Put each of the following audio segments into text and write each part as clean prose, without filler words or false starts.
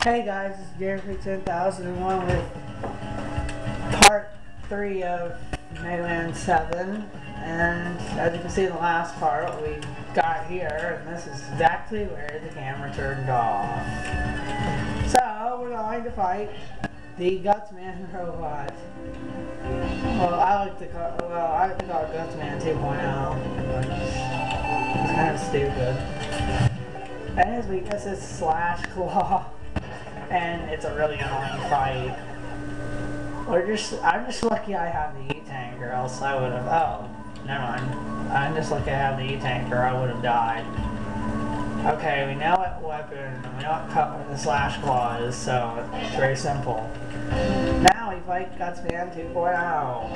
Hey guys, it's Jerry 10,001 with part 3 of Megaman 7, and as you can see in the last part, we got here, and this is exactly where the camera turned off. So, we're going to fight the Gutsman robot. Well, I like to call it Gutsman 2.0, it's kind of stupid. And his weakness is Slash Claw. And it's a really annoying fight. I'm just lucky I have the E-Tank, or else I would have, oh, never mind. I'm just lucky I have the E-Tank, or I would have died. Okay, we know what weapon, and we know what the Slash Claw is, so it's very simple. Now we fight Gutsman 2.0.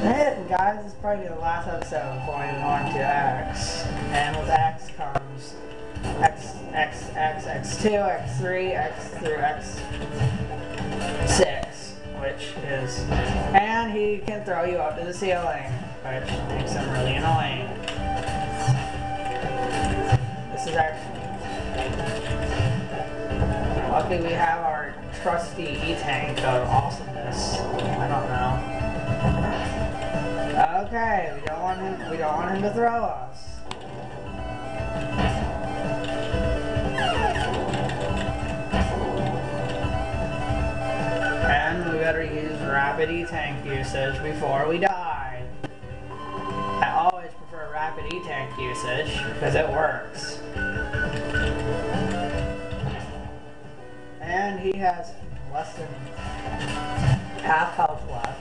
And guys, this is probably the last episode before we move on to X. And with X comes X, X2, X3, X through X6, which is, and he can throw you up to the ceiling, which makes him really annoying. This is actually, luckily we have our trusty E-Tank of awesomeness. I don't know. Okay, we don't want him to throw us. And we better use rapid E-Tank usage before we die. I always prefer rapid E-Tank usage because it works. And he has less than half health left.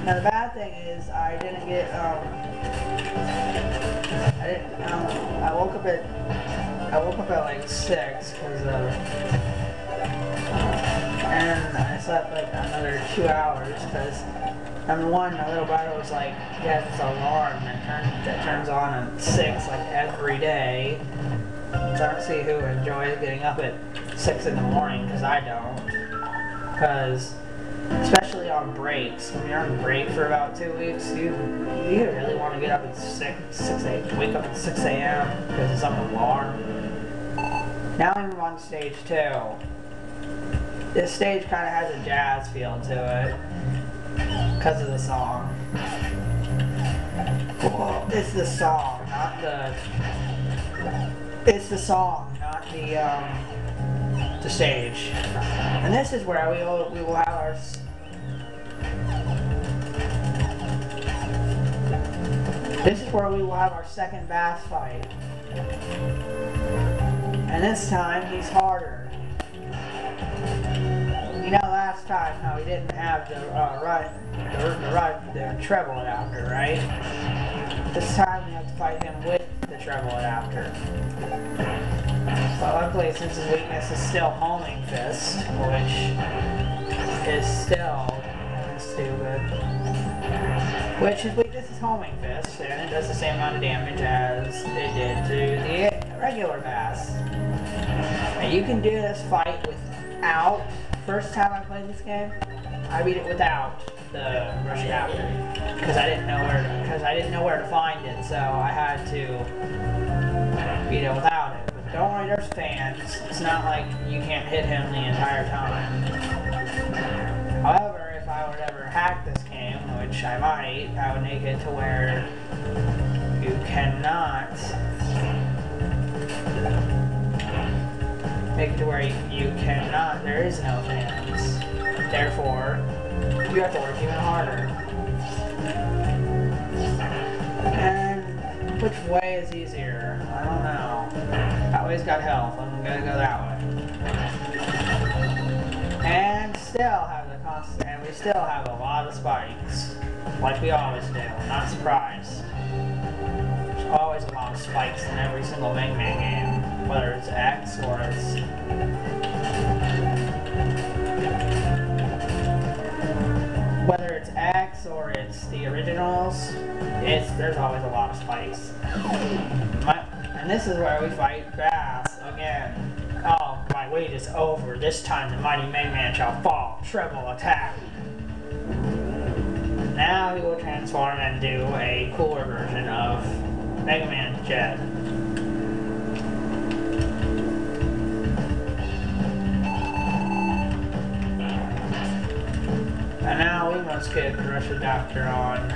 Now the bad thing is I didn't get I woke up at like 6 because of and I slept like another 2 hours because number one, my little brother was like, he has this alarm that turns on at 6 like every day. So I don't see who enjoys getting up at 6 in the morning, because I don't. Because especially on breaks, when you're on break for about 2 weeks, you really want to get up at wake up at 6 a.m. because of some alarm. Now we move on to stage 2. This stage kind of has a jazz feel to it because of the song. Well, it's the song, not the. It's the song, not the stage. And this is where we will have our. This is where we will have our second boss fight. And this time he's harder. You know, last time how we didn't have the treble adapter, right? This time we have to fight him with the treble adapter. But luckily, since his weakness is still homing fist, which is still stupid. Which his weakness is homing fist, and it does the same amount of damage as it did to the regular bass. And you can do this fight without. First time I played this game, I beat it without the rush adapter because I didn't know where to find it, so I had to beat it without it. But don't worry, there's fans. It's not like you can't hit him the entire time. However, if I would ever hack this game, which I might, I would make it to where you cannot. Make it to where you cannot, there is no fans. Therefore, you have to work even harder. And which way is easier? I don't know. That way's got health, I'm gonna go that way. And still have the constant, and we still have a lot of spikes. Like we always do, not surprised. There's always a lot of spikes in every single Megaman game. Whether it's X or it's the originals, there's always a lot of spikes. And this is where we fight Bass again. Oh, my wait is over. This time the mighty Megaman shall fall. Treble attack. Now he will transform and do a cooler version of Megaman Jet. let's get the rush adapter on.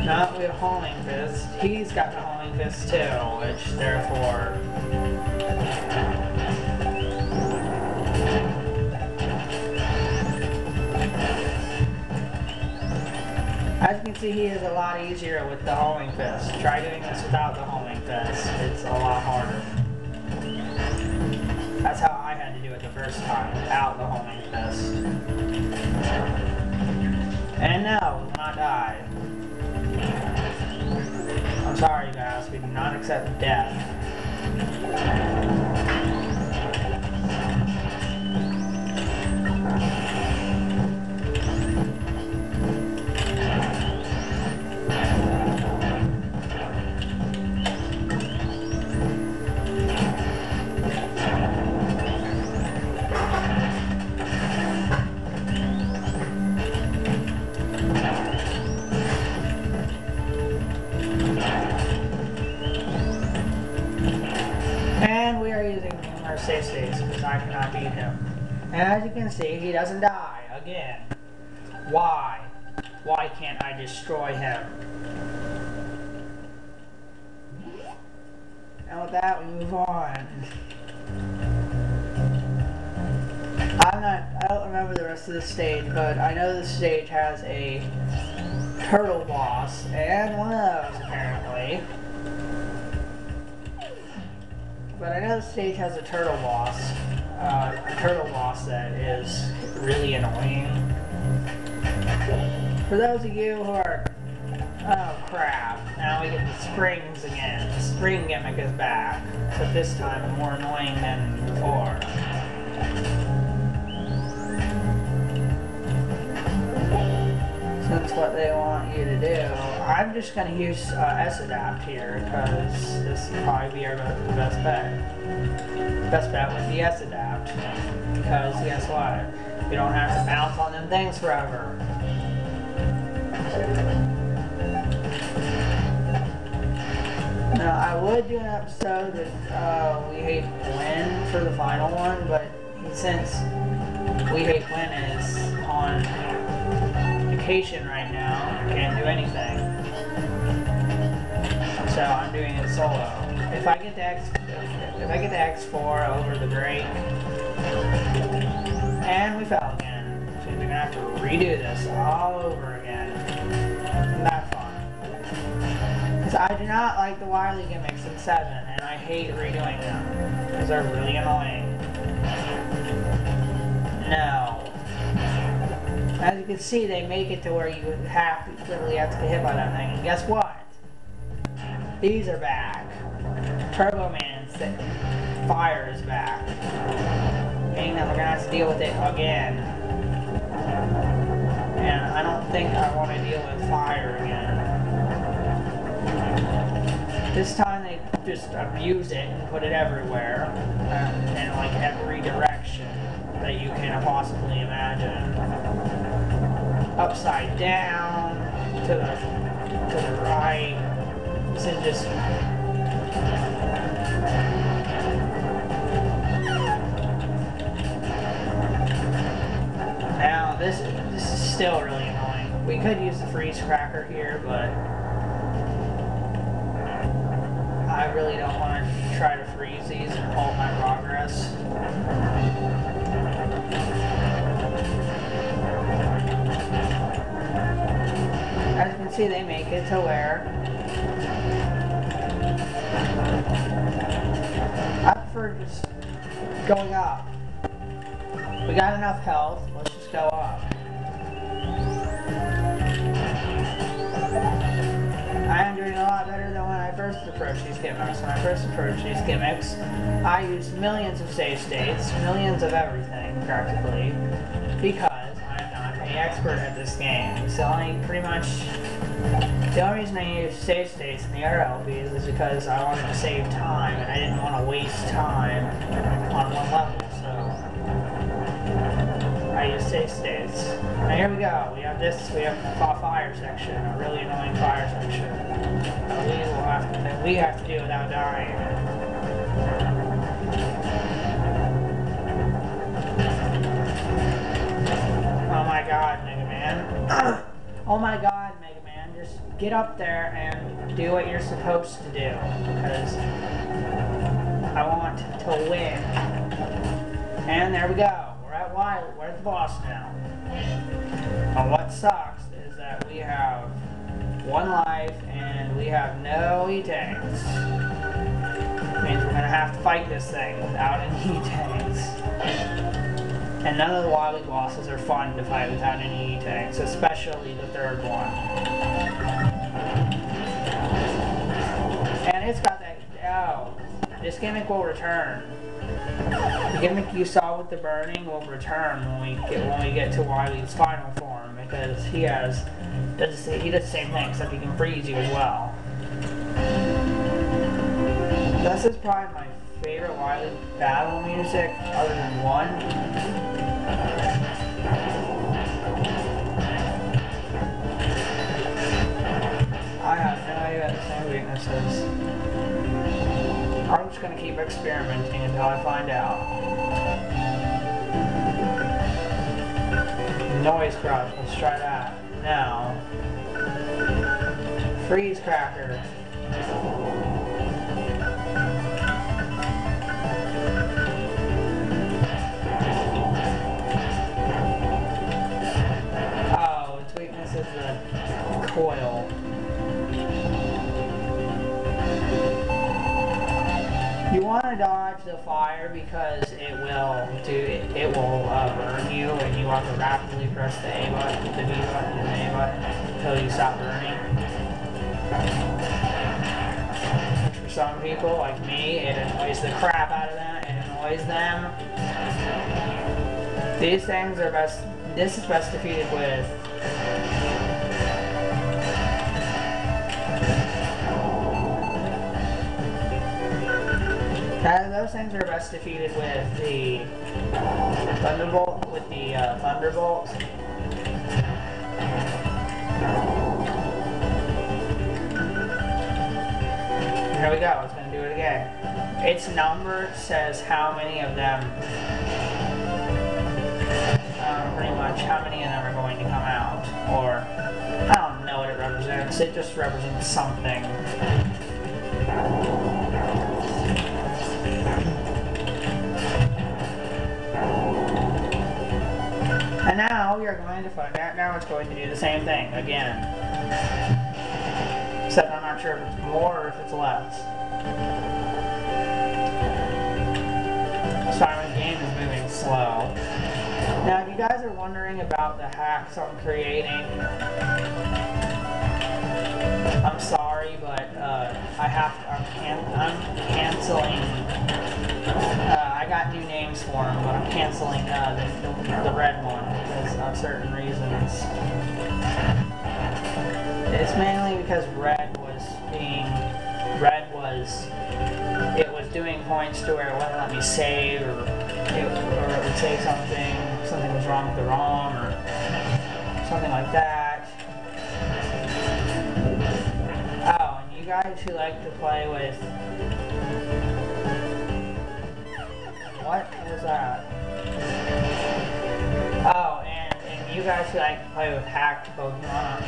Now we have homing fist. He's got the homing fist too, which therefore as you can see, he is a lot easier with the homing fist. Try doing this without the homing fist. It's a lot harder. That's how I had to do it the first time, without the homing fist. And no, we will not die. I'm sorry guys, we do not accept death. Save states because I cannot beat him. And as you can see, he doesn't die again. Why? Why can't I destroy him? And with that, we move on. I don't remember the rest of the stage, but I know the stage has a turtle boss, and one of those apparently. But I know the stage has a turtle boss that is really annoying. For those of you who are, oh crap, now we get the springs again. The spring gimmick is back, but this time more annoying than before. That's what they want you to do. I'm just going to use S-Adapt here because this will probably be our best bet. Best bet would be S-Adapt because guess what? We don't have to bounce on them things forever. Now I would do an episode with We Hate Gwen for the final one, but since We Hate Gwen is on vacation right now, can't do anything. So I'm doing it solo. If I get to X4 over the break, and we fell again, so we're gonna have to redo this all over again. Isn't that fun? Because I do not like the wily gimmicks in 7, and I hate redoing them because they're really annoying. No. As you can see, they make it to where you literally have to get hit by that thing. And guess what? These are back. Turbo Man's fire is back. Meaning that we're gonna have to deal with it again. And I don't think I want to deal with fire again. This time they just abuse it and put it everywhere. In like every direction that you can possibly imagine. Upside down, to the right. This is just now this is still really annoying. We could use the freeze cracker here, but I really don't want to try to freeze these and halt my progress. As you can see, they make it to where I prefer just going up. We got enough health, let's just go up. I am doing a lot better than when I first approached these gimmicks. When I first approached these gimmicks, I used millions of save states, millions of everything, practically, because expert at this game. So the only reason I used save states in the RLPs is because I wanted to save time and I didn't want to waste time on one level, so I used save states. Now here we go, we have a fire section, a really annoying fire section that we have to do without dying. Oh my god, Megaman, just get up there and do what you're supposed to do, because I want to win. And there we go, we're at Wily, we're at the boss now. And what sucks is that we have 1 life and we have no E-tanks. Means we're gonna have to fight this thing without any E-tanks. And none of the Wily bosses are fun to fight without any E-tanks, especially the 3rd one. And it's got that, oh, this gimmick will return. The gimmick you saw with the burning will return when we get to Wily's final form, because he does the same thing, except he can freeze you as well. This is probably my favorite Wily battle music, other than 1. I have no idea what the same weakness is. I'm just gonna keep experimenting until I find out. Noise crush, let's try that. Now, freeze cracker. Oh, its weakness is the coil. You want to dodge the fire because it will burn you, and you want to rapidly press the A button, the B button, and the A button until you stop burning. Which for some people, like me, it annoys the crap out of them. It annoys them. These things are best. This is best defeated with. Those things are best defeated with the Thunderbolt, Thunderbolt. Here we go, it's going to do it again. Its number says how many of them, pretty much how many of them are going to come out. Or, I don't know what it represents, it just represents something. And now we are going to find out, now it's going to do the same thing again. Except I'm not sure if it's more or if it's less. Sorry, the game is moving slow. Now, if you guys are wondering about the hacks I'm creating, I'm sorry, but I'm canceling. I got new names for them, but I'm canceling the red one because of certain reasons. It's mainly because red was doing points to where it wouldn't let me save, or it would say something was wrong with the ROM, or something like that. Oh, and you guys who like to play with, what was that? Oh, and you guys who like to play with hacked Pokemon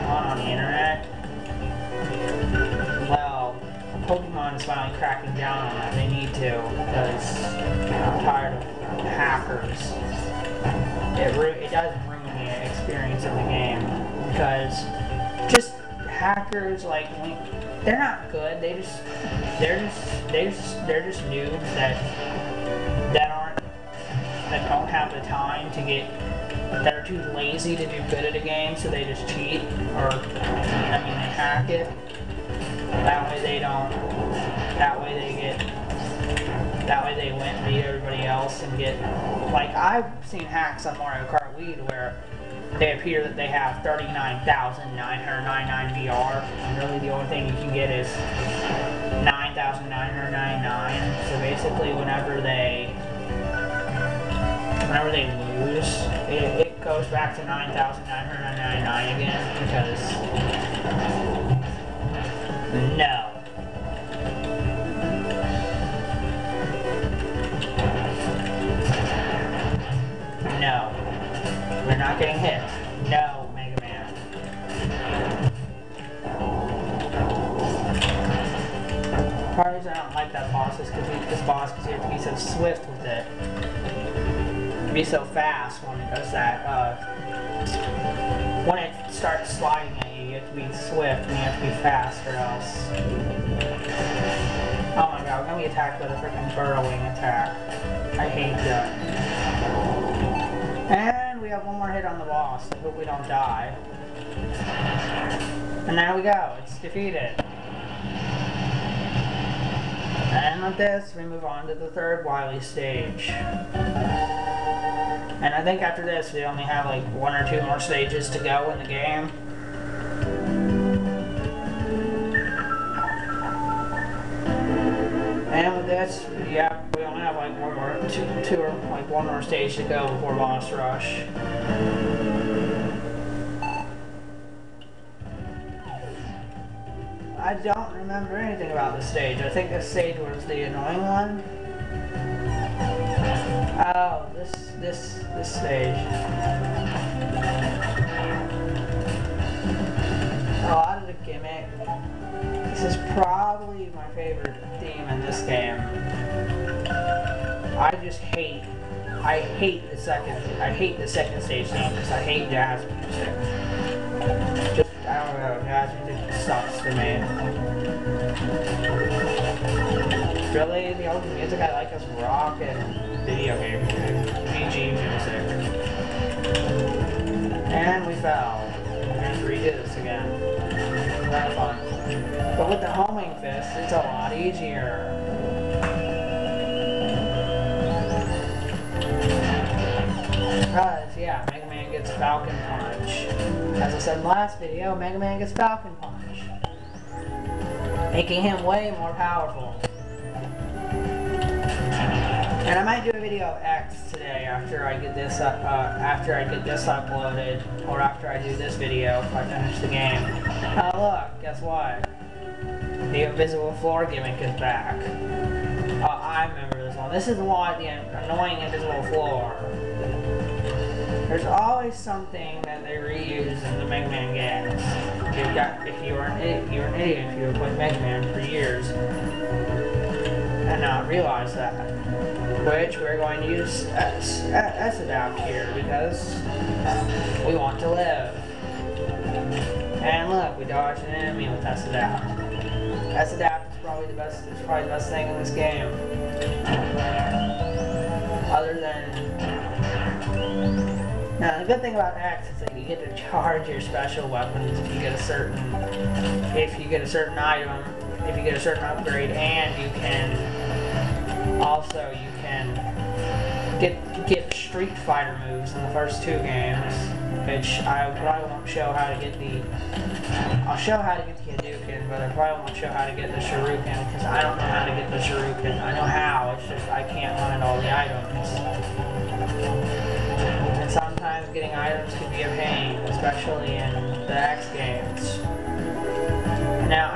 on the internet, well, Pokemon is finally cracking down on that. They need to, because I'm tired of hackers. It does ruin the experience of the game, because just hackers, like, they're not good. They're just noobs that don't have the time to get, that are too lazy to do good at a game, so they just cheat, or, they hack it. That way they win, beat everybody else, and get, like, I've seen hacks on Mario Kart Wii where they appear that they have 39,999 VR, and really the only thing you can get is 9,999, so basically whenever they lose, it goes back to 9,999 again, because no. No. We're not getting hit. No, Megaman. part of the reason I don't like that boss is because this boss, because you have to be so swift with it. Be so fast when it does that. When it starts sliding at you, you have to be swift and you have to be fast, or else. Oh my god, we're gonna be attacked with a freaking burrowing attack. I hate that. And we have one more hit on the boss. I hope we don't die. And there we go. It's defeated. And with this, we move on to the third wily stage. And I think after this, we only have like 1 or 2 more stages to go in the game. And with this, yeah, we only have like one more stage to go before boss rush. I don't remember anything about this stage. I think this stage was the annoying one. Oh, this stage. A lot of the gimmick. This is probably my favorite theme in this game. I hate the second stage theme because I hate jazz music. Just, I don't know, jazz music sucks for me. Really, the only music I like is rock and video game PG music. And we fell. We're going to redo this again. A lot of fun. But with the homing fist, it's a lot easier. Because, yeah, Megaman gets Falcon Punch. As I said in the last video, Megaman gets Falcon Punch, making him way more powerful. And I might do a video of X today after I get this uploaded, or after I do this video if I finish the game. Look, guess what? The invisible floor gimmick is back. I remember this one. This is the one, the annoying invisible floor. There's always something that they reuse in the Mega Man games. If you were an idiot if you were playing Mega Man for years and not realize that. Which we're going to use S-Adapt here because we want to live. And look, we dodged an enemy with S-Adapt. S-Adapt is probably the best thing in this game. Other than... Now, the good thing about X is that you get to charge your special weapons if you get a certain item, if you get a certain upgrade, and you can get Street Fighter moves in the first 2 games, which I probably won't show how to get I'll show how to get the Hadouken, but I probably won't show how to get the Shuriken, because I don't know how to get the Shuriken. I know how, it's just I can't find all the items. And sometimes getting items can be a pain, especially in the X games. Now,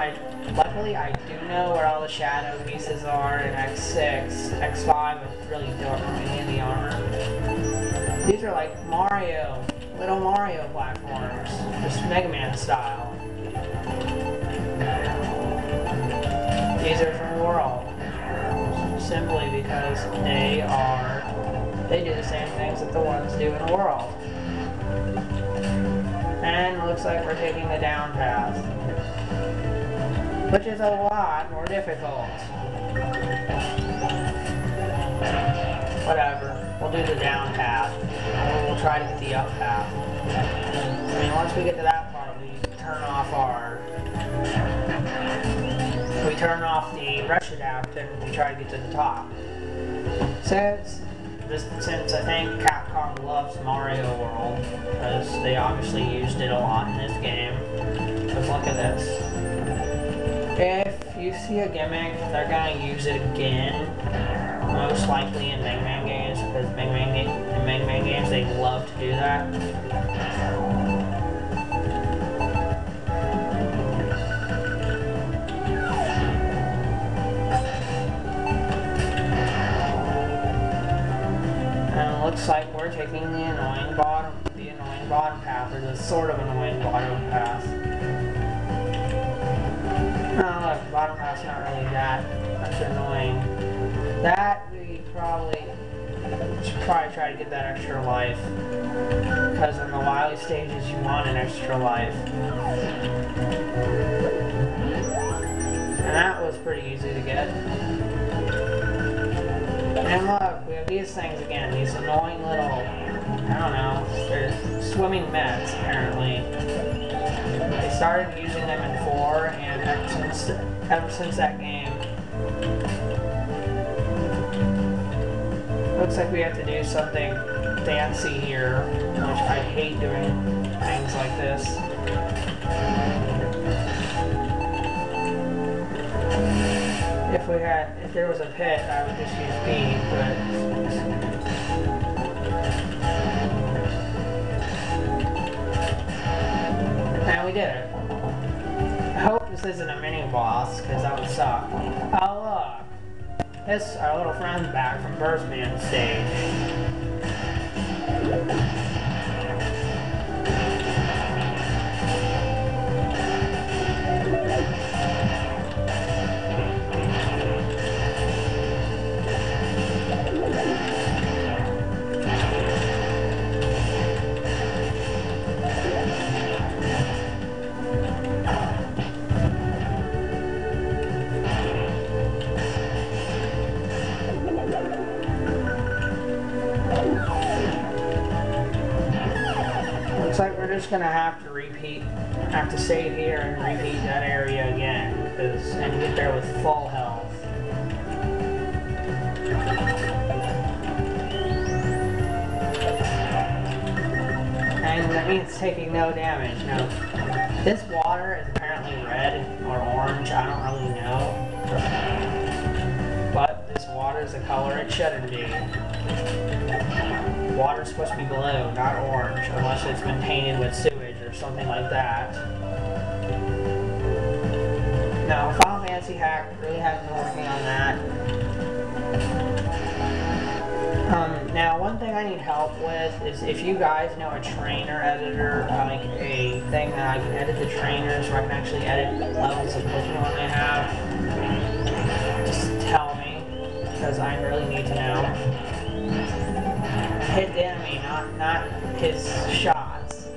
luckily, I do know where all the shadow pieces are in X6. X5 is really dark in the armor. These are like little Mario platforms, just Mega Man style. These are from the world, simply because they do the same things that the ones do in the world. And it looks like we're taking the down path, which is a lot more difficult. Whatever, we'll do the down path, or we'll try to get the up path. I mean, once we get to that part, we turn off the rush adapt and we try to get to the top. Since I think Capcom loves Mario World, because they obviously used it a lot in this game. Because look at this. If you see a gimmick, they're gonna use it again, most likely in Mega Man games, because in Mega Man games they love to do that. And it looks like we're taking the annoying bottom path, or the sort of annoying bottom path. Oh, look, the bottom path's not really that That's annoying. That we probably should try to get that extra life. Because in the wily stages you want an extra life. And that was pretty easy to get. And look, we have these things again, these annoying little, I don't know, they're swimming mets apparently. They started using them in 4 and ever since that game. Looks like we have to do something fancy here, which I hate doing things like this. If there was a pit, I would just use B, but... And we did it. I hope this isn't a mini-boss, because that would suck. Oh look! This, our little friend's back from Burstman stage. Looks like we're just gonna have to save here and repeat that area again, and get there with full health. And that means taking no damage. Now, this water is apparently red or orange, I don't really know. But this water is the color it shouldn't be. Water's supposed to be blue, not orange, unless it's been tainted with sewage or something like that. No, Final Fantasy Hack really hasn't been working on that. Now, one thing I need help with is if you guys know a trainer editor, like a thing that I can edit the trainers, or I can actually edit levels of Pokemon they have, just tell me, because I really need to know. Hit the enemy, not his shots.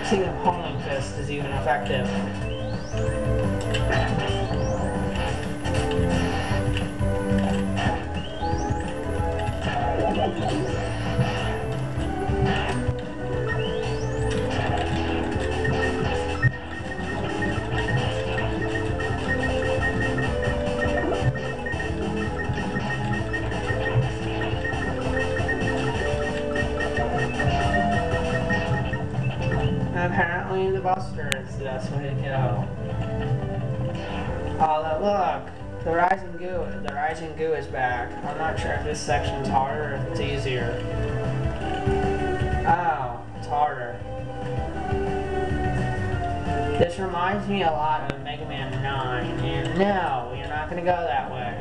See if Homing Fist is even effective. Apparently the Buster is the best way to go. Oh, look! The Rising Goo is back. I'm not sure if this section's harder or if it's easier. Oh, it's harder. This reminds me a lot of Megaman 9, and no, you're not gonna go that way.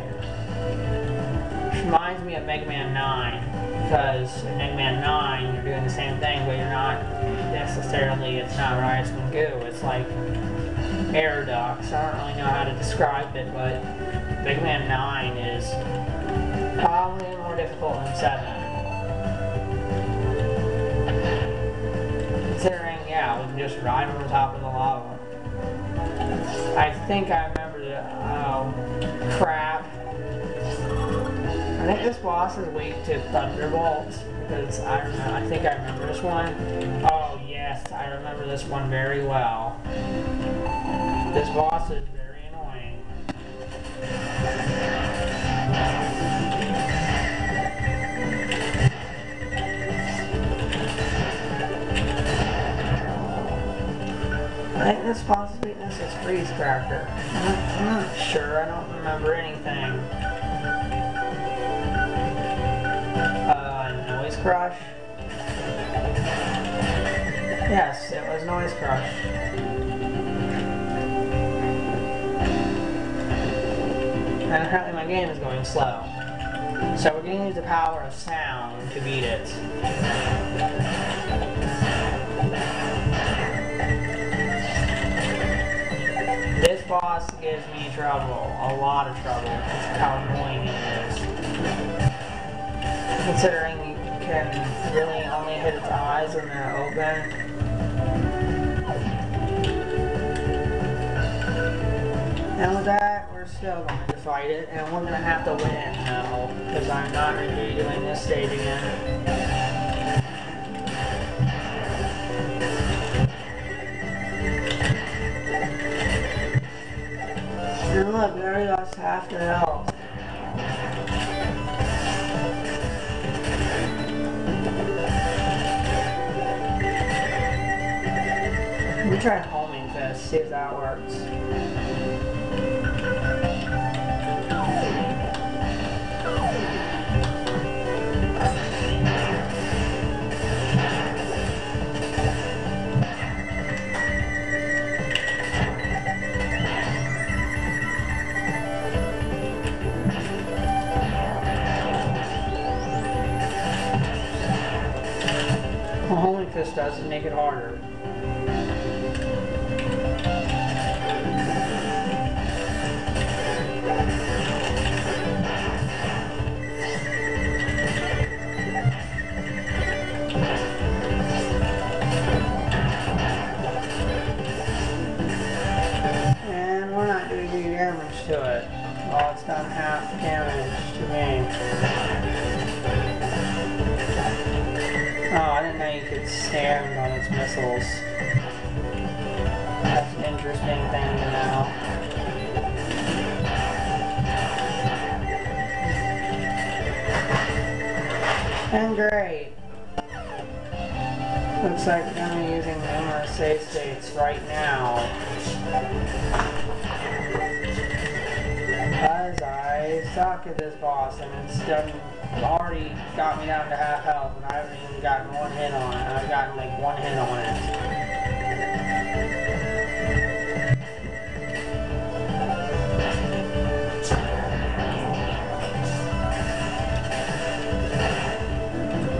This reminds me of Megaman 9. Because in Megaman 9, you're doing the same thing, but you're not necessarily, it's not Rising Goo, it's like air ducts. I don't really know how to describe it, but Megaman 9 is probably more difficult than 7. Considering, yeah, we can just ride on the top of the lava. I think I remember the, oh, crap. I think this boss is weak to Thunderbolts, because I don't know, I think I remember this one. Oh yes, I remember this one very well. This boss is very annoying. I think this boss's weakness is Freeze Cracker. I'm not sure, I don't remember anything. Noise Crush? Yes, it was Noise Crush. And apparently my game is going slow. So we're going to use the power of sound to beat it. This boss gives me trouble. A lot of trouble. That's how annoying it is. Considering you can really only hit its eyes when they're open. And with that, we're still going to fight it, and we're going to have to win now, because I'm not going to be doing this stage again. And look, we already lost half their health. Let me try homing fist, see if that works. Well, homing fist does make it harder. To it. Well, it's done half damage to me. Oh, I didn't know you could stand on its missiles. That's an interesting thing to know. And great. Looks like we're going to be using numerous save states right now. Because I suck at this boss, and it's already got me down to half health, and I haven't even gotten one hit on it. I've gotten like one hit on it.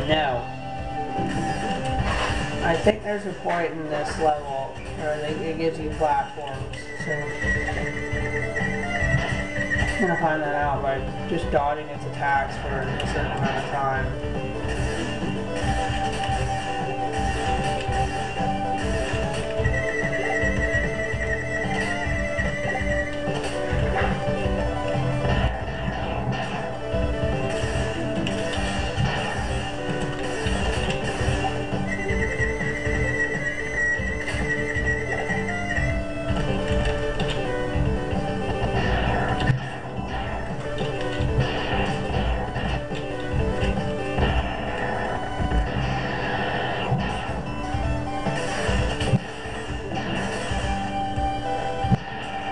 No. I think there's a point in this level where it gives you platforms, so I'm gonna find that out by just dodging its attacks for a certain amount of time.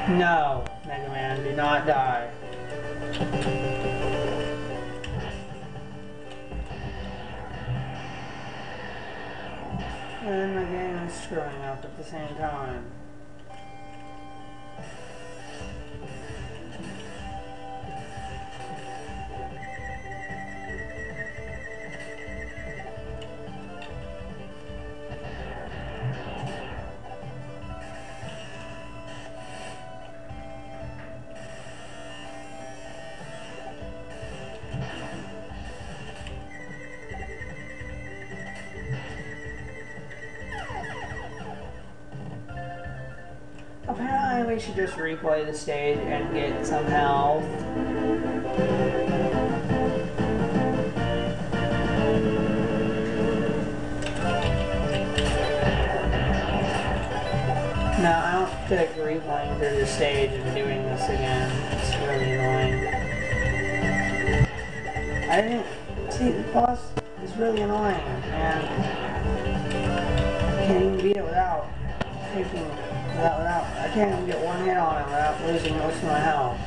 No, Megaman, do not die. And my game is screwing up at the same time. Apparently we should just replay the stage and get some health. No, I don't feel like replaying through the stage and doing this again. It's really annoying. I didn't see the boss is really annoying, and I can't even beat it without taking. I can't even get one hit on it without losing most of my health.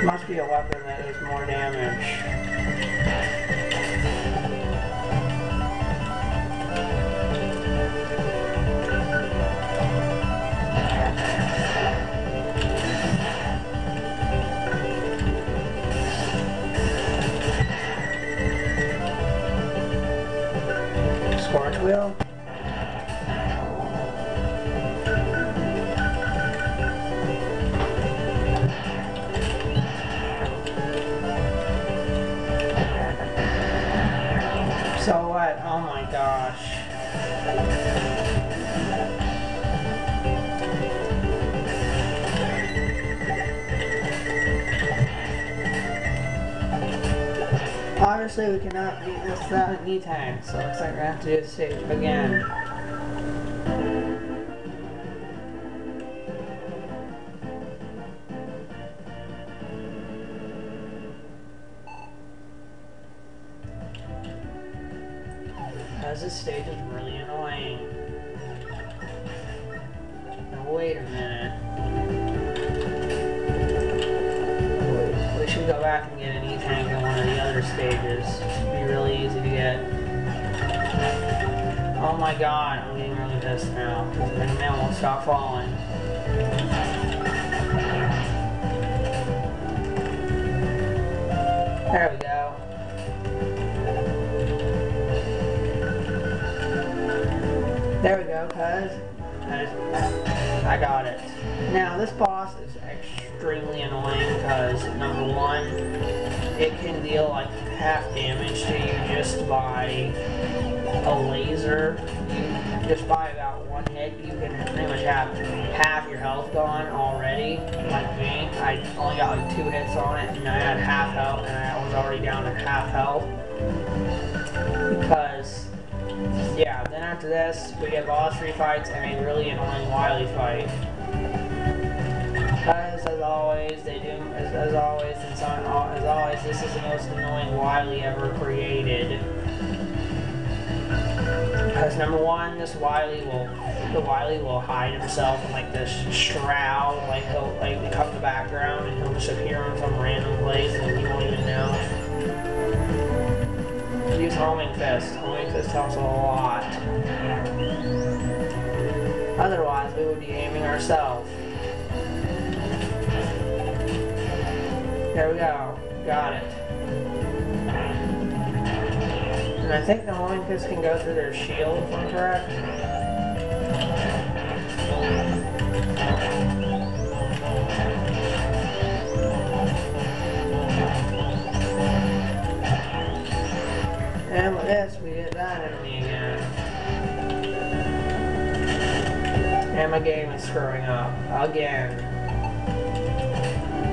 Must be a weapon that does more damage. Scorch wheel? obviously we cannot beat this without an E-tank, so it looks like we're gonna have to do this stage again. Because this stage is really annoying. Now wait a minute. We should go back and get an E-tank in one of the other stages. It'd be really easy to get. Oh my god, I'm getting really pissed now. Because the Megaman won't stop falling. There we go. There we go, cuz. I got it. Now, this boss is extremely annoying because, number one, it can deal like half damage to you just by a laser. Just by about one hit, you can pretty much have half your health gone already. Like me, I only got like 2 hits on it, and I had half health, and I was already down to half health. Because, yeah, then after this, we get boss fights and a really annoying wily fight. As always, as always, this is the most annoying wily ever created. Because number one, the wily will hide himself in like this shroud, like he'll become the background and he'll just appear in some random place and you won't even know. Use homing fist. Homing fist helps a lot. Otherwise, we would be aiming ourselves. There we go. Got it. And I think the homing fist can go through their shield, if I'm correct. And with this, we get that enemy again. And my game is screwing up again.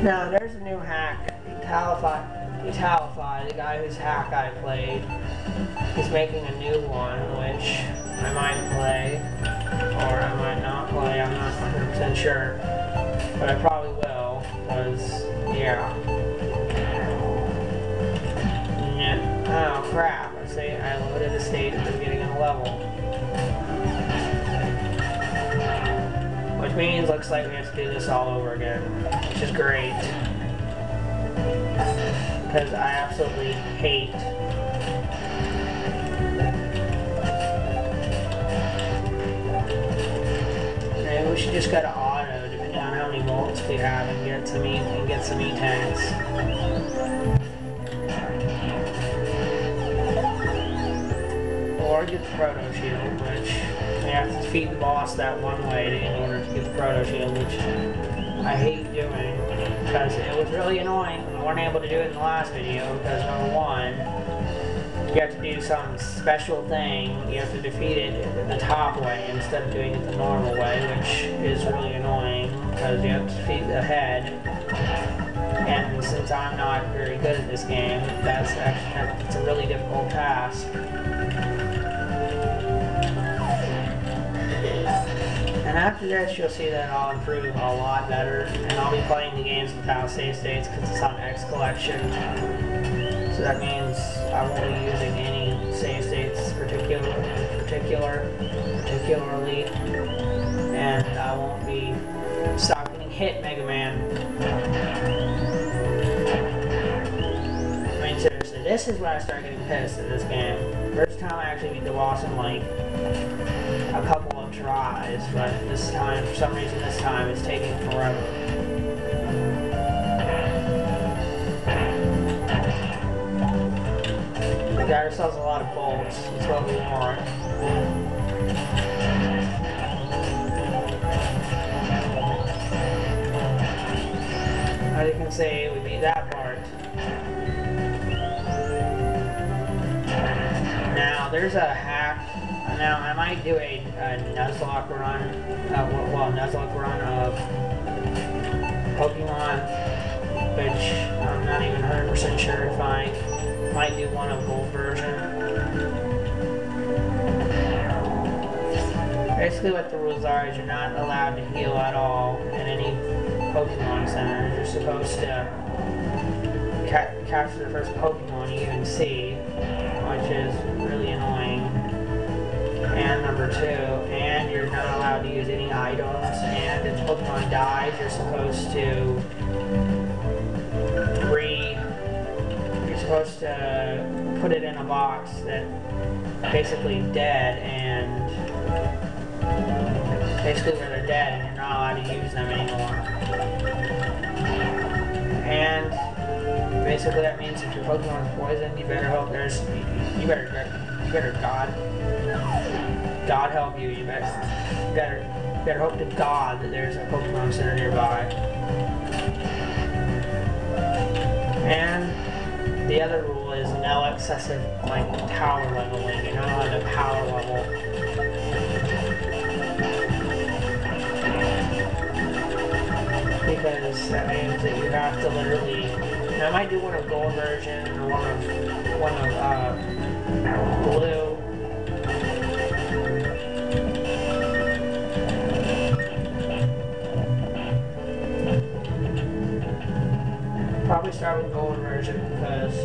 Now, there's a new hack. Italify, the guy whose hack I played. He's making a new one, which I might play, or I might not play. I'm not 100% sure. But I probably will, because, yeah. Oh crap, I loaded a stage at the beginning of the level. Which means, looks like we have to do this all over again, which is great. Because I absolutely hate maybe we should just go to auto, depending on how many volts we have, and get some E-tanks. Or get the proto shield, which we have to defeat the boss that one way in order to get the proto shield, which I hate doing because it was really annoying. We weren't able to do it in the last video because number one, you have to do some special thing. You have to defeat it the top way instead of doing it the normal way, which is really annoying because you have to defeat the head. And since I'm not very good at this game, it's a really difficult task. And after this, you'll see that I'll improve a lot better, and I'll be playing the games without save states because it's on X collection. So that means I won't be using any save states particularly, and I won't be stop getting hit, Megaman. I mean, seriously, this is when I start getting pissed at this game. First time I actually beat the boss in like a couple of tries, but this time, for some reason, it's taking forever. We got ourselves a lot of bolts. That's what we want. As you can see, we beat that part. Now, there's a hack. Now, I might do a Nuzlocke run, Nuzlocke run of Pokemon, which I'm not even 100% sure if I might might do one of gold version. Basically what the rules are is you're not allowed to heal at all in any Pokemon Center. You're supposed to capture the first Pokemon you even see, which is really annoying. And number 2, and you're not allowed to use any items, and if Pokemon dies, you're supposed to put it in a box that basically dead, and basically where they're dead and you're not allowed to use them anymore. And basically that means if your Pokemon is poisoned, you better hope there's you better God help you. You better hope to God that there's a Pokemon Center nearby. And the other rule is no excessive power leveling. You're not allowed to power level. Because that means that you have to literally. Now I might do one of gold version or one of blue. Probably start with gold version because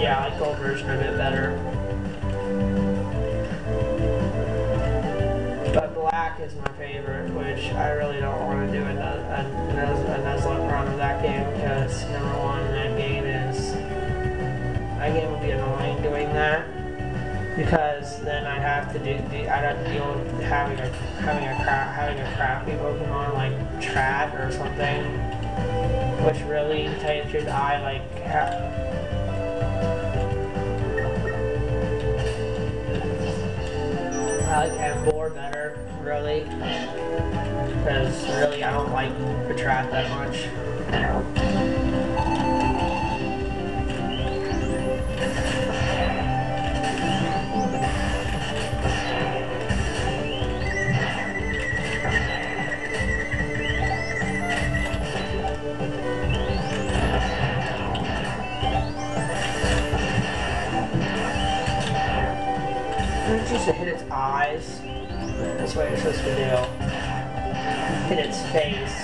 yeah, I like gold version a bit better. But black is my favorite, which I really don't want to do a Nuzlocke run of that game because number 1, that game would be annoying doing that because then I'd have to deal with having a crappy Pokemon like Trap or something, which really, to tell you the truth, I like Embor better, really, because really I don't like the Trap that much. Just to hit its eyes. That's what you're supposed to do. Hit its face.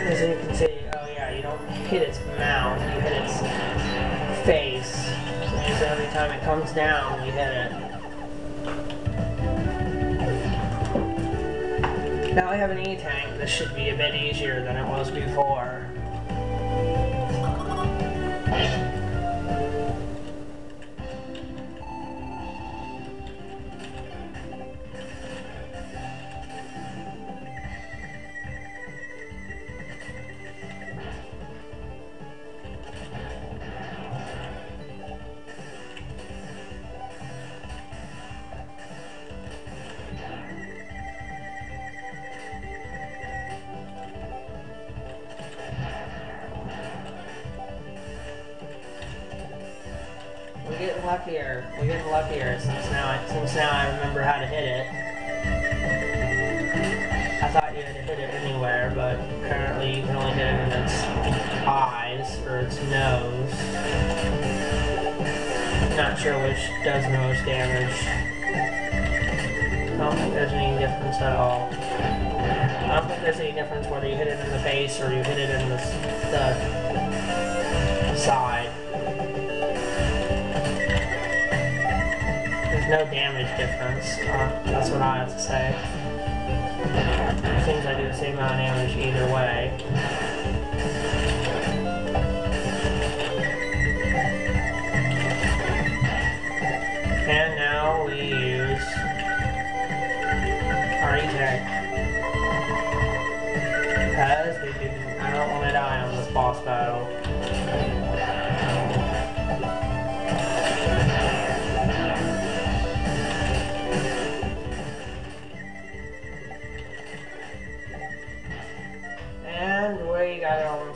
As you can see, oh yeah, you don't hit its mouth, you hit its face. So means every time it comes down, we hit it. Now we have an E-Tank. This should be a bit easier than it was before. We're getting luckier since now I remember how to hit it. I thought you had to hit it anywhere, but apparently you can only hit it in its eyes or its nose. Not sure which does the most damage. I don't think there's any difference at all. I don't think there's any difference whether you hit it in the face or you hit it in the side. No damage difference. That's what I have to say. It seems I do the same amount of damage either way. And now we use our E-Tank. Because I don't want to die on this boss battle.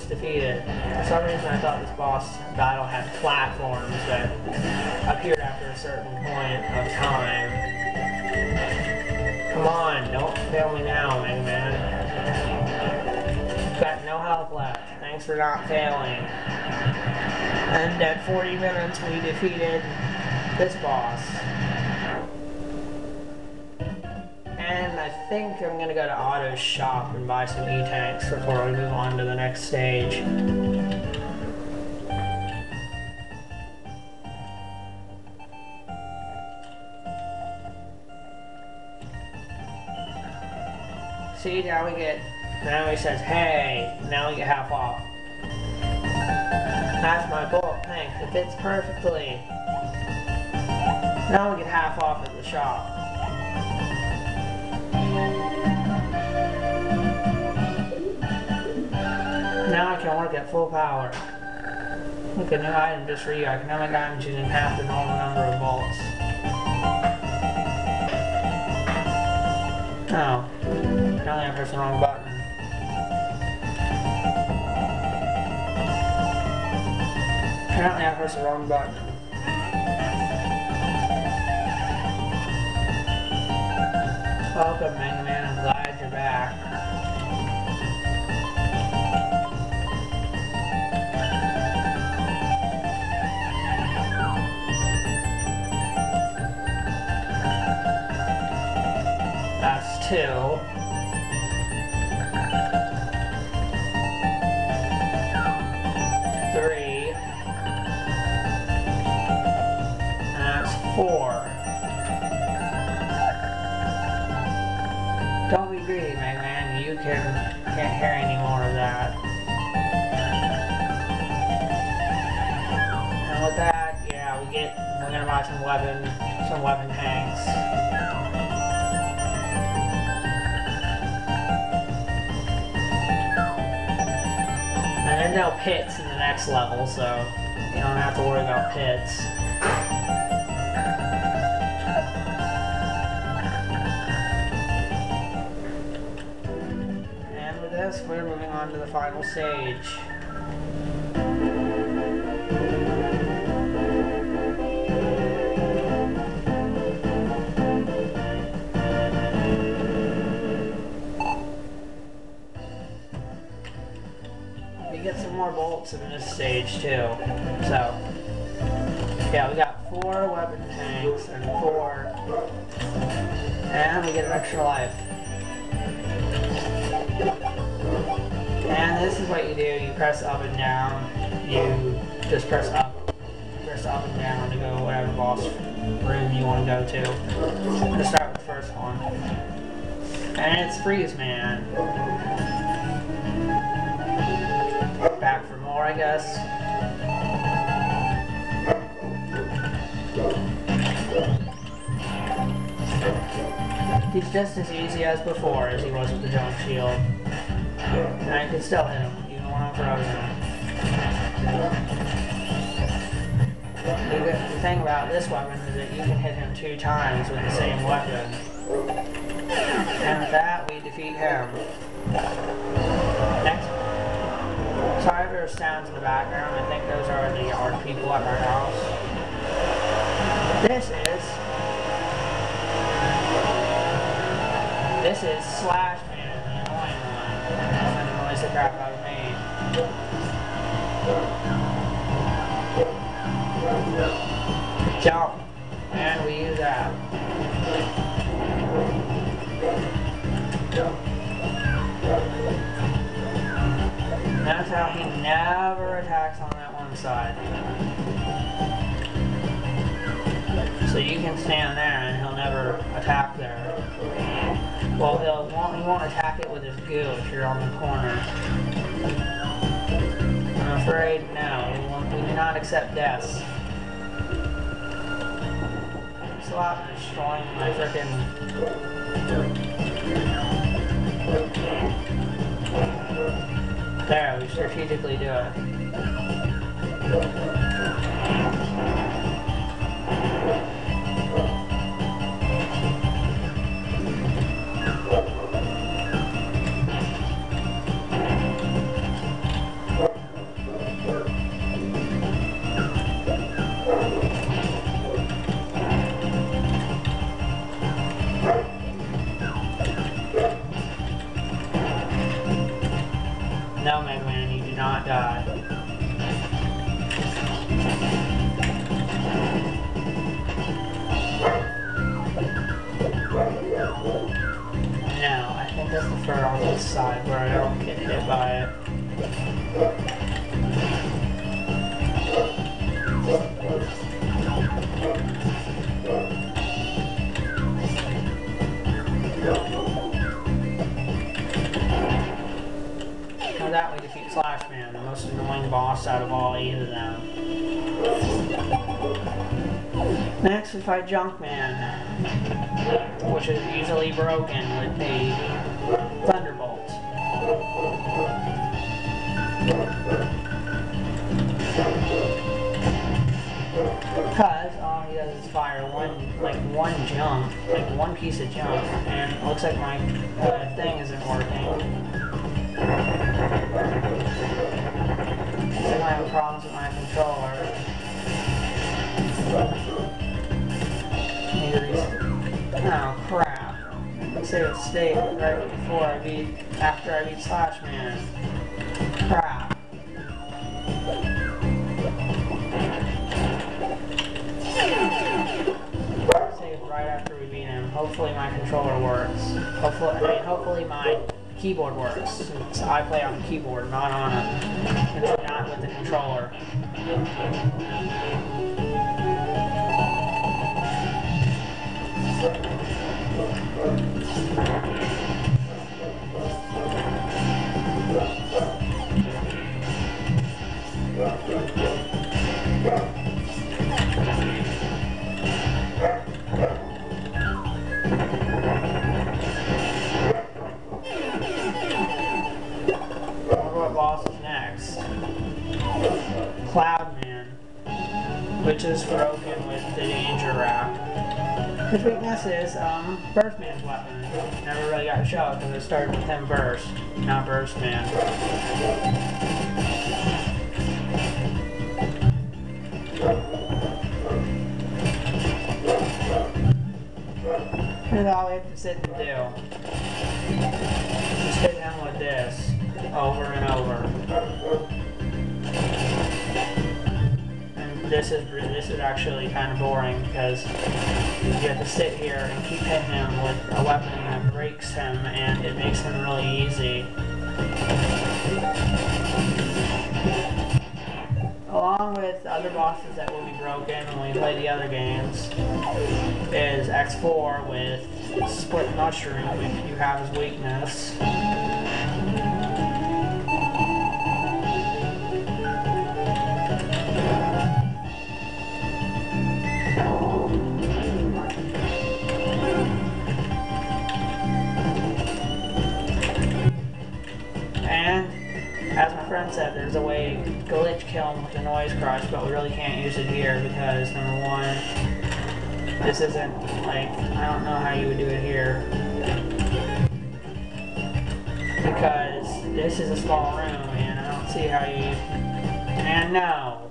Defeated. For some reason I thought this boss battle had platforms that appeared after a certain point of time. Come on, don't fail me now, Megaman. got no health left. Thanks for not failing. And at 40 minutes, we defeated this boss. And I think I'm gonna go to Otto's shop and buy some E-tanks before we move on to the next stage. See, now he says, hey, now we get half off. That's my bolt, thanks, it fits perfectly. Now we get half off at the shop. Now I can work at full power. Look, a new item just for you. I can only diamonds using half the normal number of bolts. Oh. Apparently I pressed the wrong button. Apparently I pressed the wrong button. Welcome, Megaman. I'm glad you're back. That's 2. And that's 4. Don't be greedy, Megaman. You can't hear any more of that. And with that, yeah, we're gonna buy some weapon tanks. And there's no pits in the next level, so you don't have to worry about pits. And with this, we're moving on to the final stage. We get some more bolts in this stage too. So, yeah, we got 4 weapon tanks and 4, and we get an extra life. And this is what you do. You press up and down. You just press up and down to go whatever boss room you want to go to. I'm gonna start with the first one, and it's FreezeMan. Back for more, I guess. He's just as easy as before as he was with the jump shield. And I can still hit him, even when I'm frozen. The thing about this weapon is that you can hit him 2 times with the same weapon. And with that, we defeat him. Next. Sorry if there's sounds in the background. I think those are the yard people at our house. This is Slash Man, the annoying one. That's gonna noise the crap out of me. Jump. And we use that. Notice how he never attacks on that one side. So you can stand there and he'll never attack there. Well, he won't attack it with his goo if you're on the corner. I'm afraid, no, we do not accept deaths. Stop destroying my frickin'... There, we strategically do it. No, I think that's the fur on this side where I don't get hit by it. With that, we defeat Slash Man, the most annoying boss out of all 8 of them. Next, we fight Junkman, which is easily broken with the Thunderbolt. Because all he does is fire one piece of junk, and it looks like my thing isn't working. I think I have problems with my controller. Oh crap. Let's save a state right after I beat Slash Man. Crap. Save right after we beat him. Hopefully my controller works. Hopefully my keyboard works. Since I play on the keyboard, not with the controller. What boss is next? Cloudman, which is broken with the danger wrap. His weakness is Burstman's weapon. Never really got to show it because it started with him Burst, not Burstman. Here's all we have to sit and do. Just hit him with this over and over. This is actually kind of boring because you have to sit here and keep hitting him with a weapon that breaks him, and it makes him really easy. Along with other bosses that will be broken when we play the other games is X4 with Split Mushroom if you have his weakness. As my friend said, there's a way to glitch kill him with the noise crush, but we really can't use it here because, number one, this isn't, like, I don't know how you would do it here. Because this is a small room, and I don't see how you... And no!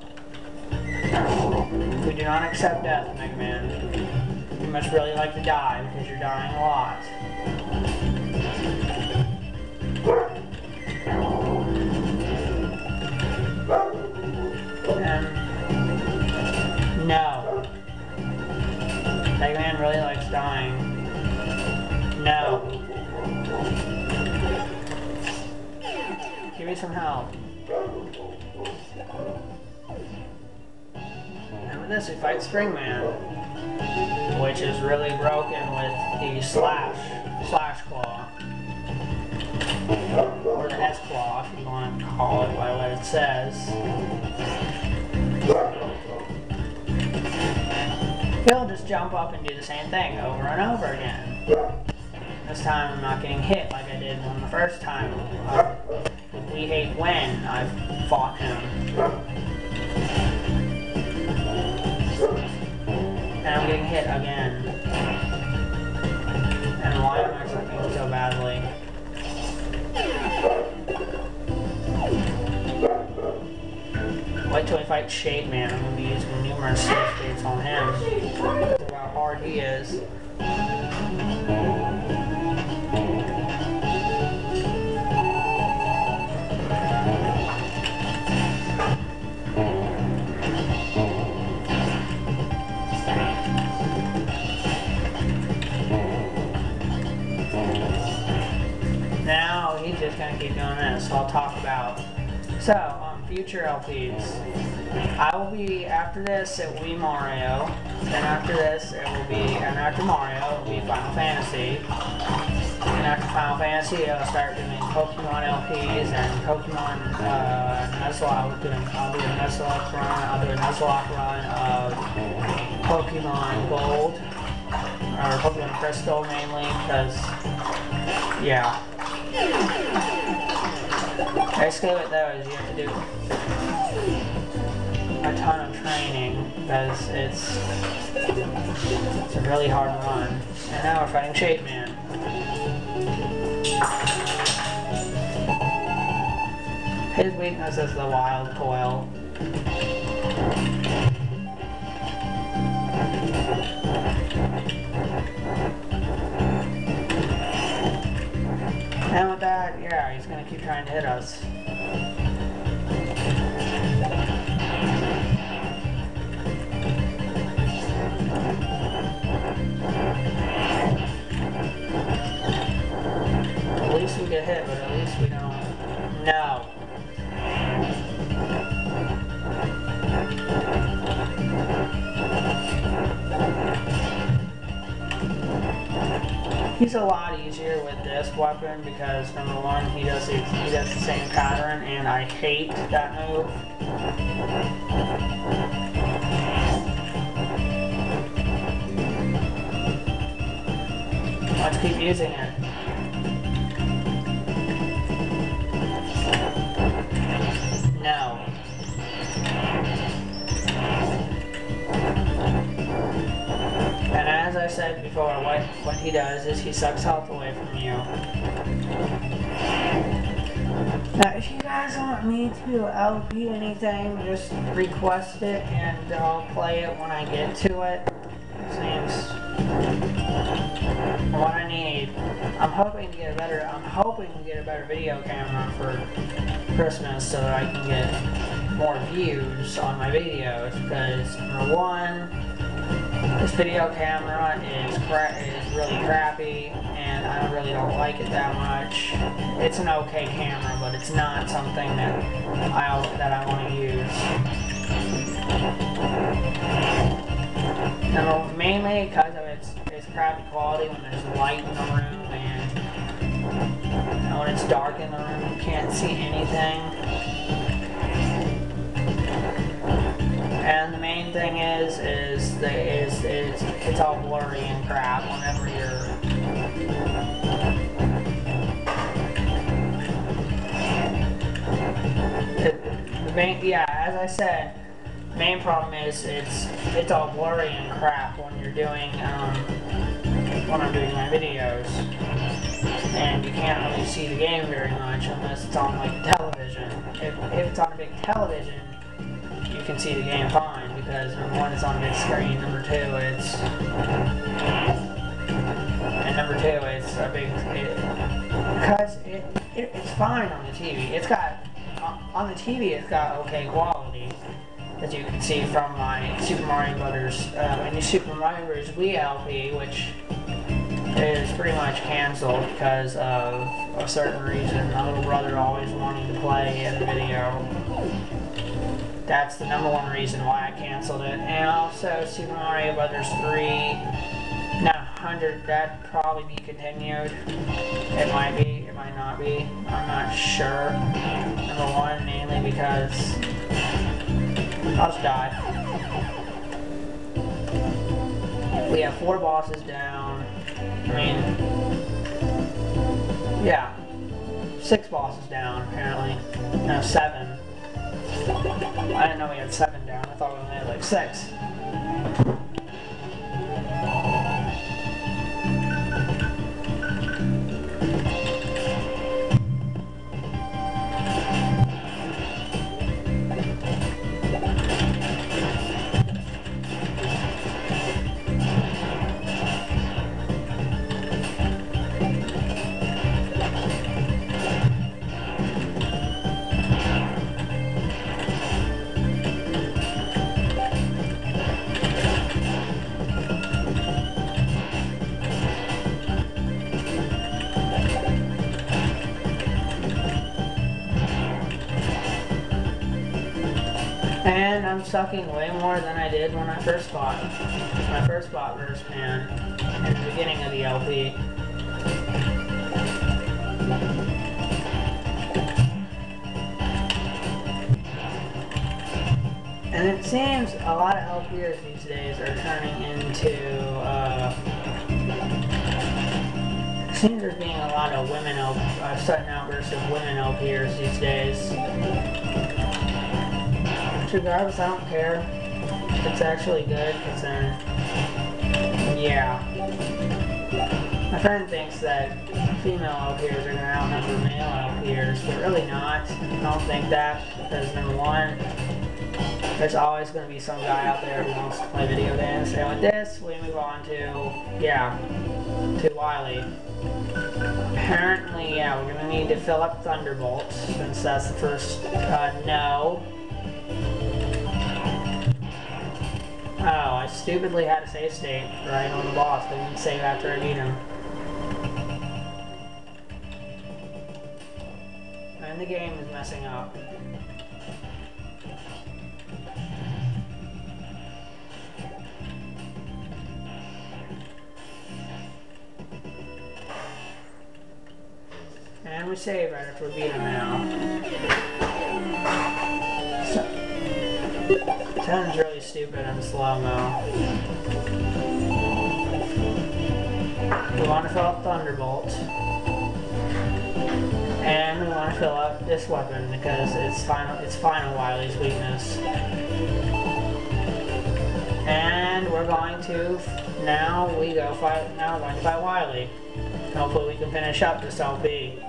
We do not accept death, Megaman. You must really like to die, because you're dying a lot. No. Megaman really likes dying. No. Give me some help. And with this we fight Stringman, which is really broken with the slash claw. Or the S claw, if you want to call it by what it says. He'll just jump up and do the same thing over and over again. This time I'm not getting hit like I did on the first time. We hate when I've fought him. And I'm getting hit again. And why am I sucking so badly? Wait till we fight Shade Man. I'm going to be using numerous save states on him. Because of how hard he is. gonna keep doing this. So I'll talk about. So, future LPs. I will be, after this, it will be Mario. Then after this, it will be, and after Mario, it will be Final Fantasy. And after Final Fantasy, I'll start doing Pokemon LPs and Pokemon Nuzlocke. I'll do a Nuzlocke run. I'll do a Nuzlocke run of Pokemon Gold, or Pokemon Crystal mainly, because, yeah. Basically what though is you have to do a ton of training because it's a really hard run. And now we're fighting Shape Man. His weakness is the wild coil. And with that, yeah, he's gonna keep trying to hit us. At least we get hit, but at least we don't. No. He's a lot easier with this weapon because number one, he does the same pattern, and I hate that move. Let's keep using it. No. And as I said before, what he does is he sucks health away from you. Now, if you guys want me to LP anything, just request it and I'll play it when I get to it. Seems what I need. I'm hoping to get a better video camera for Christmas so that I can get more views on my videos, because number one, this video camera is really crappy, and I really don't like it that much. It's an okay camera, but it's not something that I want to use. No, mainly because of its crappy quality when there's light in the room, and when it's dark in the room, you can't see anything. And the main thing is it's all blurry and crap whenever you're. As I said, the main problem is it's all blurry and crap when you're doing when I'm doing my videos, and you can't really see the game very much unless it's on like a television. If it's on a big television, you can see the game fine, because number one, it's on a big screen. Number two, it's a big. Because it's fine on the TV. On the TV, it's got okay quality, as you can see from my Super Mario Brothers, Super Mario Bros. Wii LP, which is pretty much canceled because of a certain reason. My little brother always wanting to play in the video. That's the number one reason why I canceled it. And also Super Mario Brothers 3, not 100, that'd probably be continued. It might be, it might not be. I'm not sure. Number one, mainly because I'll just die. We have 4 bosses down. I mean, yeah, 6 bosses down apparently. No, 7. I didn't know we had 7 down. I thought we only had like 6. I'm sucking way more than I did when I first bought Burst Pan in the beginning of the LP. And it seems a lot of LPers these days are turning into, it seems there's being a lot of women, sudden outbursts of women LPers these days. Which regardless, I don't care. It's actually good, because then, yeah. My friend thinks that female LPers are going to outnumber male LPers, but really not. I don't think that, because number one, there's always going to be some guy out there who wants to play video games. And with this, we move on to, to Wily. Apparently, we're going to need to fill up Thunderbolt, since that's the first, no. Oh, I stupidly had a save state right on the boss. I didn't save after I beat him. And the game is messing up. And we save right after we beat him now. Sounds really stupid in slow-mo. We want to fill up Thunderbolt. And we want to fill up this weapon because it's final Wily's weakness. And we're going to we're going to fight Wily. Hopefully we can finish up this LP.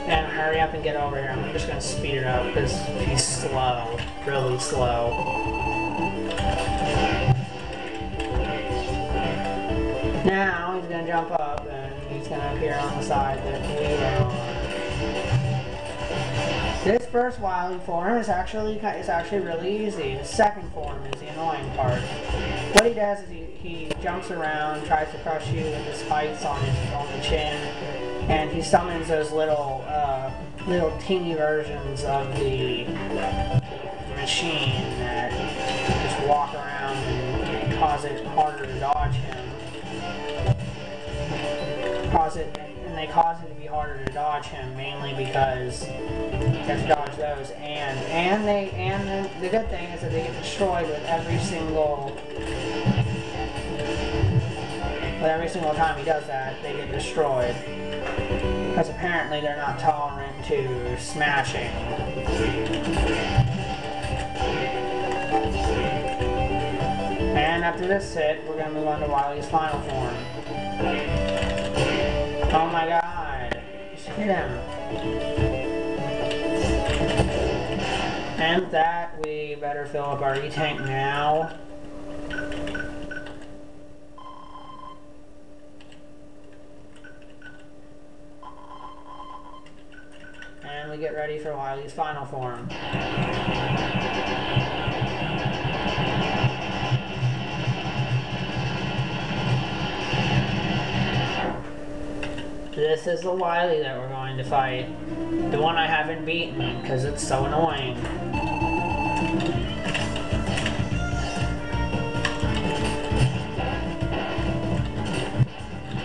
And hurry up and get over here. I'm just going to speed it up because he's slow. Really slow. Now he's going to jump up and he's going to appear on the side that we are on. This first Wily form is actually really easy. The second form is the annoying part. What he does is he jumps around, tries to crush you with his spikes on the chin, and he summons those little teeny versions of the machine that just walk around and cause it harder to dodge him. And they cause it to be harder to dodge him mainly because you have to dodge those, and the good thing is that they get destroyed with every single time he does that. They get destroyed because apparently they're not tolerant to smashing. And after this hit, we're gonna move on to Wily's final form. Oh my god! Just hit him. And with that, we better fill up our E-tank now. And we get ready for Wily's final form. This is the Wily that we're going to fight. The one I haven't beaten, because it's so annoying.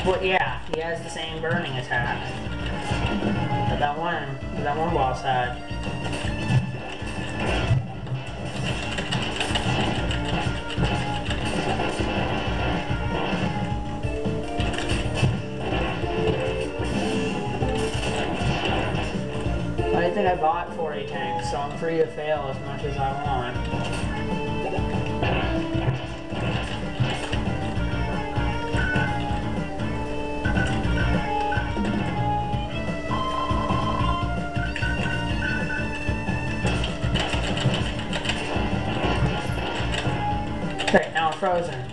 Well, yeah, he has the same burning attack that one boss had. I think I bought 40 tanks, so I'm free to fail as much as I want. Okay, now we're frozen.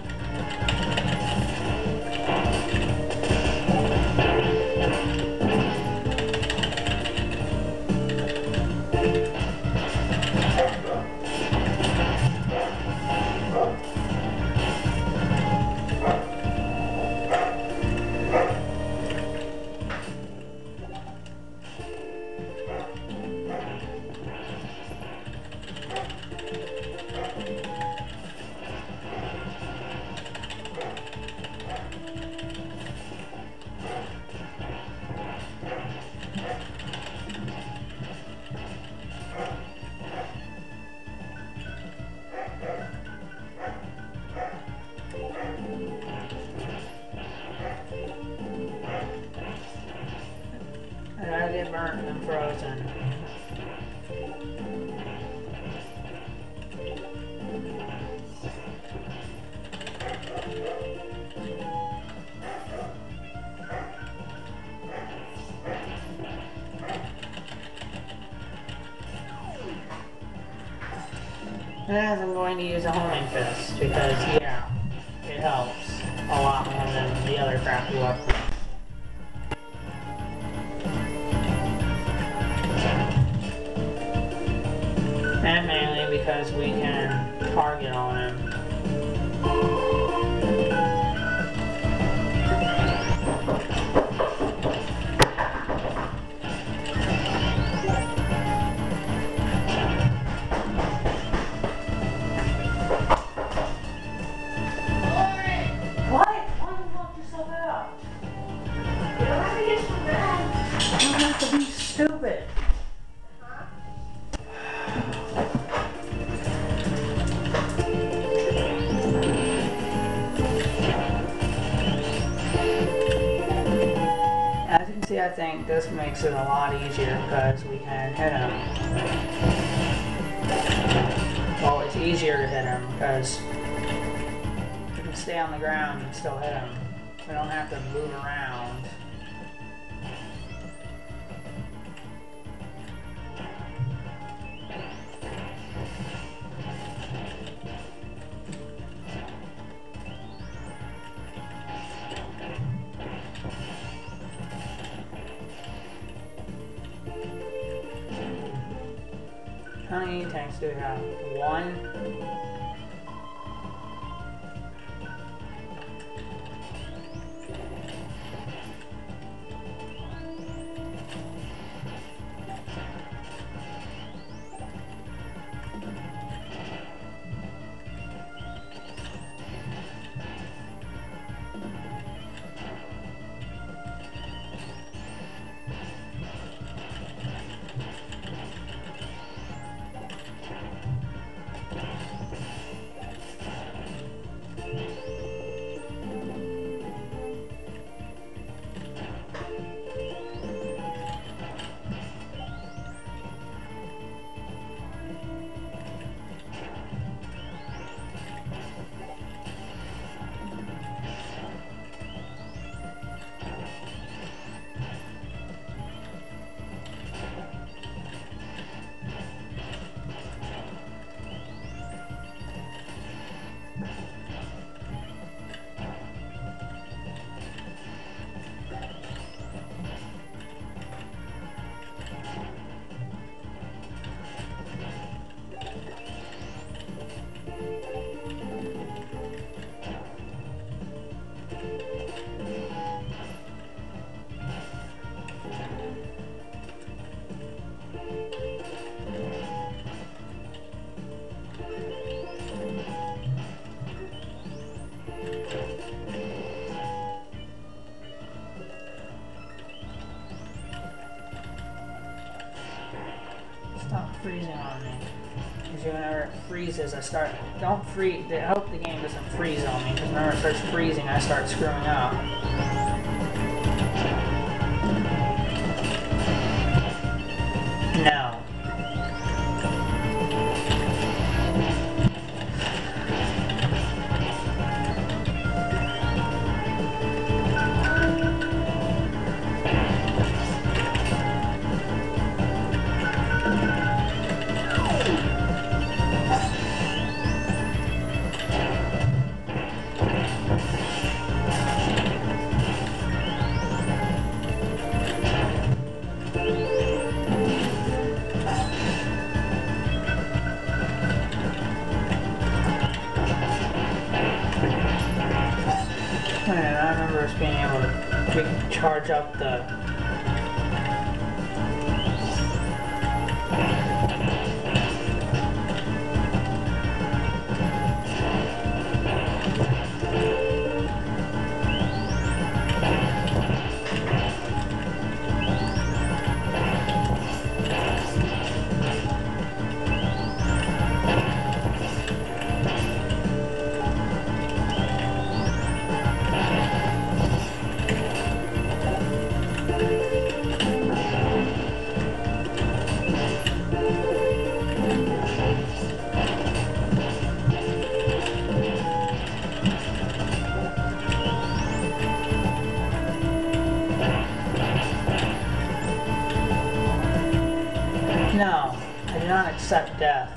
get burnt and frozen. And I'm going to use a homing fist because, yeah, it helps a lot more than the other crappy weapons. And mainly because we can target on him. Stupid. As you can see, I think this makes it a lot easier because we can hit him. Well, it's easier to hit him because we can stay on the ground and still hit him. We don't have to move around. How many tanks do we have? One? Stop freezing on me. Because whenever it freezes, don't freeze, I hope the game doesn't freeze on me, because whenever it starts freezing, I start screwing up. No. And I remember us being able to charge up the No, I do not accept death,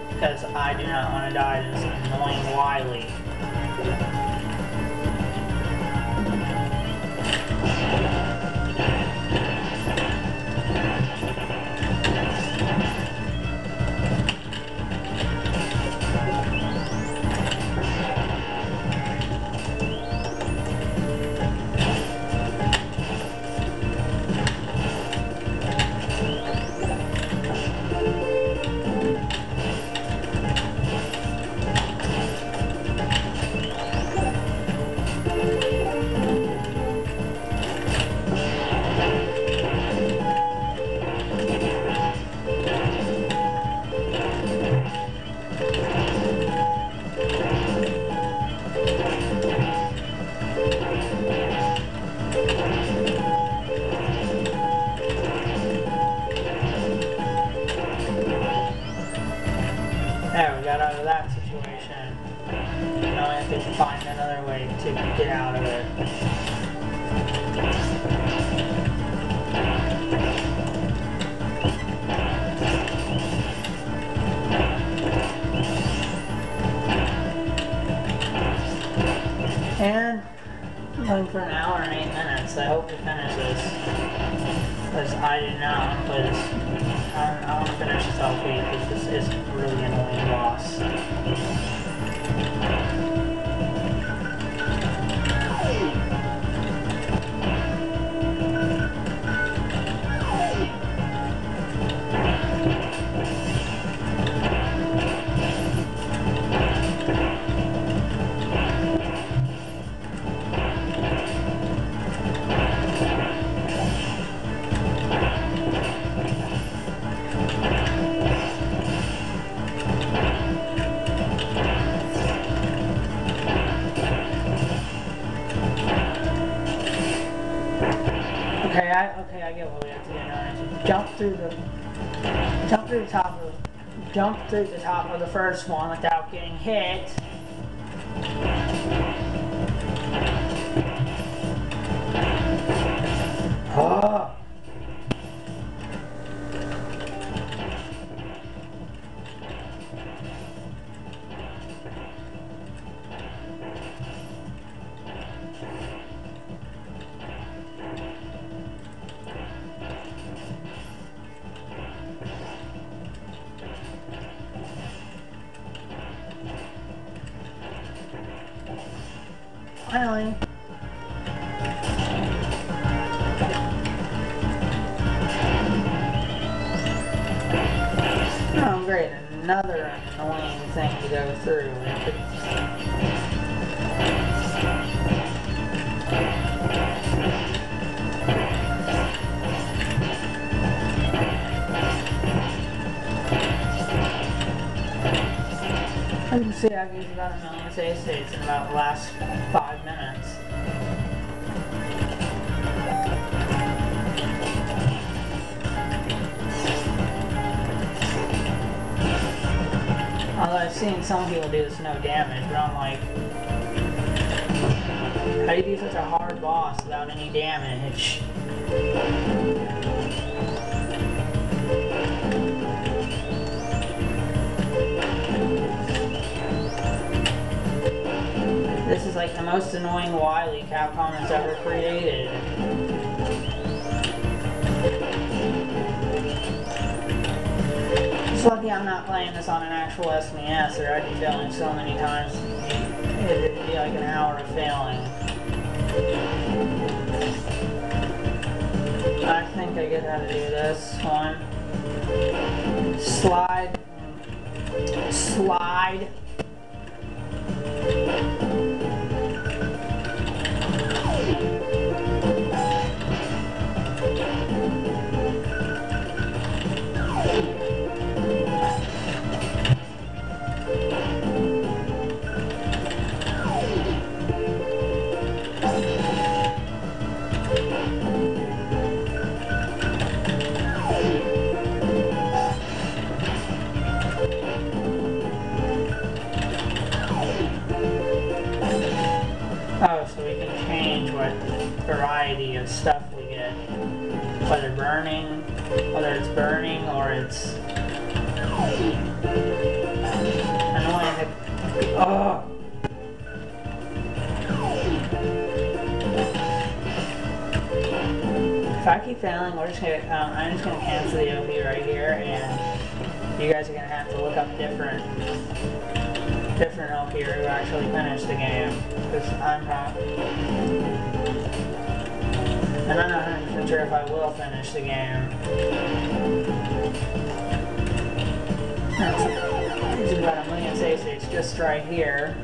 because I do not want to die to this annoying wily. There, we got out of that situation. Now we have to find another way to get out of it. And I'm going for an hour and 8 minutes. I hope to finish this. Because I do not want to play this. I want to finish this LP because this is a really annoying boss. Okay, I get what we have to do now. Jump through the top of the first one without getting hit. Oh. Finally. Oh, great. Another annoying thing to go through. You can see I've used about 1 million save states in about the last 5 minutes. Although I've seen some people do this no damage, but I'm like, how do you do such a hard boss without any damage? This is like the most annoying wily Capcom has ever created. It's lucky I'm not playing this on an actual SNES, or I'd be failing so many times. It'd be like an hour of failing. I think I get how to do this one. Slide. Slide. Oh, so we can change what variety of stuff we get. Whether burning, Whether it's burning or it's annoying. Oh! If I keep failing, we're just gonna, I'm just gonna cancel the OP right here, and you guys are gonna have to look up different OP who actually finished the game, because I'm not, and I'm not 100% sure if I will finish the game. It's about 1,000,066 just right here.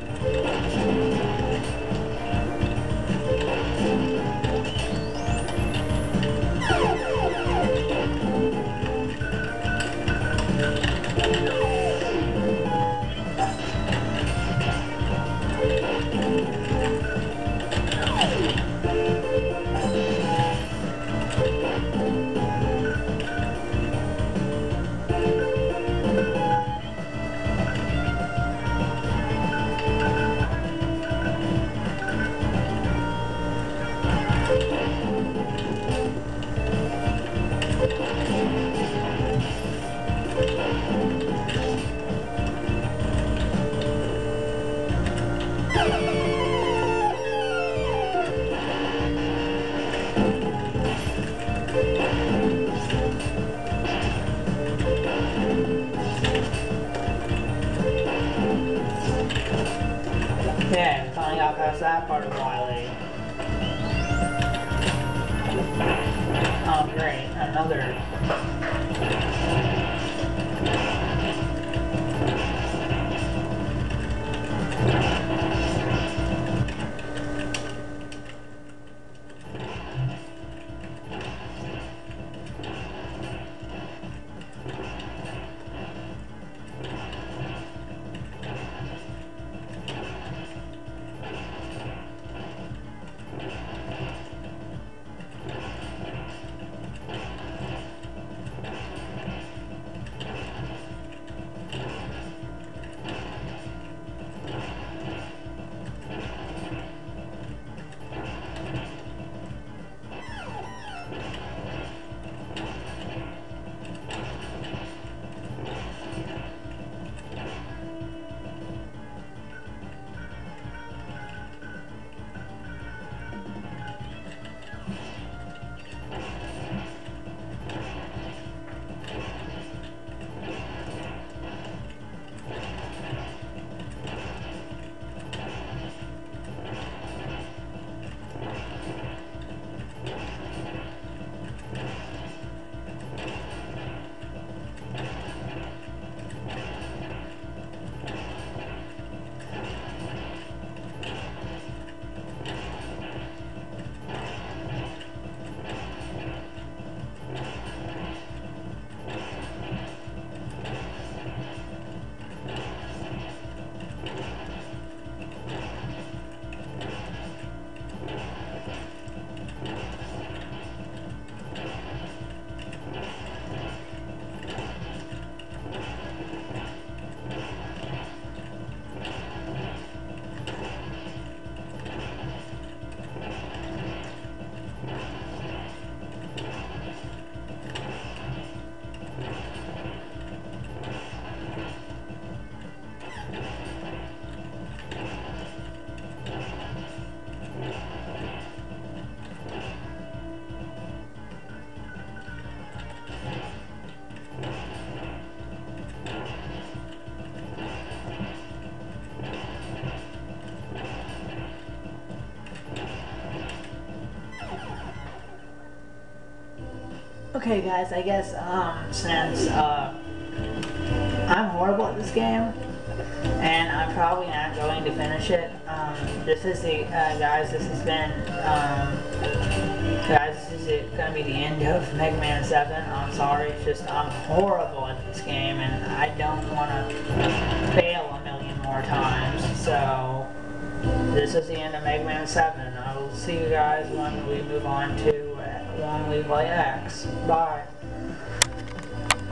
Yeah, we finally got past that part of wily. Oh great, another. Okay guys, I guess since I'm horrible at this game and I'm probably not going to finish it, this is the guys, this has been guys, this is gonna be the end of Megaman 7. I'm sorry, it's just I'm horrible at this game and I don't want to fail a million more times, so this is the end of Megaman 7. I will see you guys when we move on to wily X. Bye.